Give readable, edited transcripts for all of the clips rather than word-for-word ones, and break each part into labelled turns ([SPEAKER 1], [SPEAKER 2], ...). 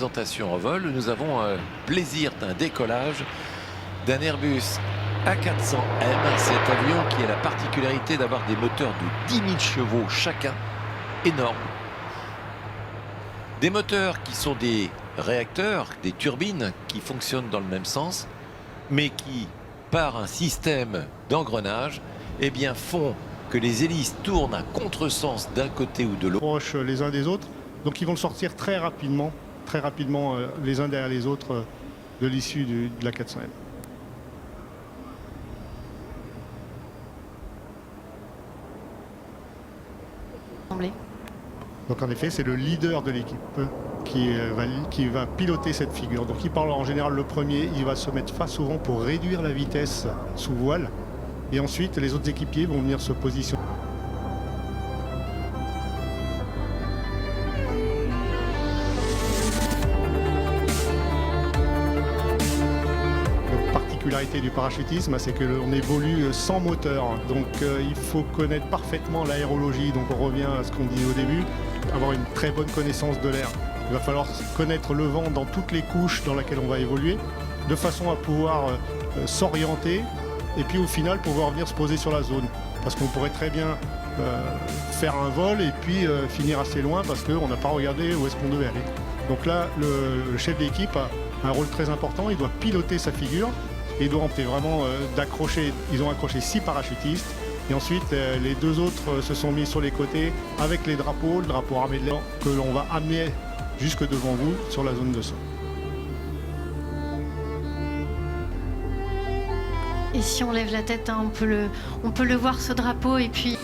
[SPEAKER 1] présentation en vol, nous avons un plaisir d'un décollage d'un Airbus A400M. Cet avion qui a la particularité d'avoir des moteurs de 10 000 chevaux chacun, énormes. Des moteurs qui sont des réacteurs, des turbines qui fonctionnent dans le même sens, mais qui, par un système d'engrenage, eh bien, font que les hélices tournent à contresens d'un côté ou de l'autre.
[SPEAKER 2] Proches les uns des autres, donc ils vont sortir très rapidement les uns derrière les autres de l'issue de la 400M. Donc en effet, c'est le leader de l'équipe qui va piloter cette figure. Donc il parle en général le premier, il va se mettre face au vent pour réduire la vitesse sous voile. Et ensuite, les autres équipiers vont venir se positionner. La particularité du parachutisme, c'est que l'on évolue sans moteur. Donc il faut connaître parfaitement l'aérologie. Donc on revient à ce qu'on disait au début, avoir une très bonne connaissance de l'air. Il va falloir connaître le vent dans toutes les couches dans lesquelles on va évoluer, de façon à pouvoir s'orienter et puis au final pouvoir venir se poser sur la zone. Parce qu'on pourrait très bien faire un vol et puis finir assez loin parce qu'on n'a pas regardé où est-ce qu'on devait aller. Donc là, le chef d'équipe a un rôle très important, il doit piloter sa figure et il doit tenter vraiment d'accrocher. Ils ont accroché 6 parachutistes et ensuite les 2 autres se sont mis sur les côtés avec les drapeaux, le drapeau armé de l'air que l'on va amener jusque devant vous sur la zone de saut.
[SPEAKER 3] Et si on lève la tête, hein, on peut le voir, ce drapeau, et puis...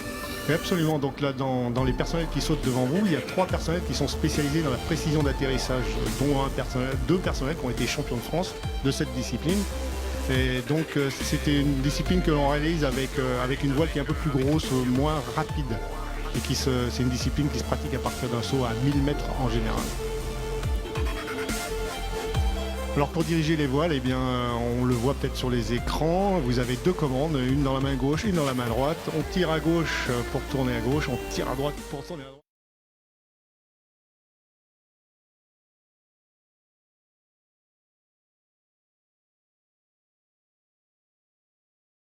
[SPEAKER 2] Oui, absolument. Donc là, dans les personnels qui sautent devant vous, il y a 3 personnels qui sont spécialisés dans la précision d'atterrissage, dont 2 personnels qui ont été champions de France de cette discipline. Et donc c'était une discipline que l'on réalise avec une voile qui est un peu plus grosse, moins rapide. Et c'est une discipline qui se pratique à partir d'un saut à 1000 mètres en général. Alors pour diriger les voiles, eh bien, on le voit peut-être sur les écrans, vous avez 2 commandes, une dans la main gauche, une dans la main droite. On tire à gauche pour tourner à gauche, on tire à droite pour tourner à droite.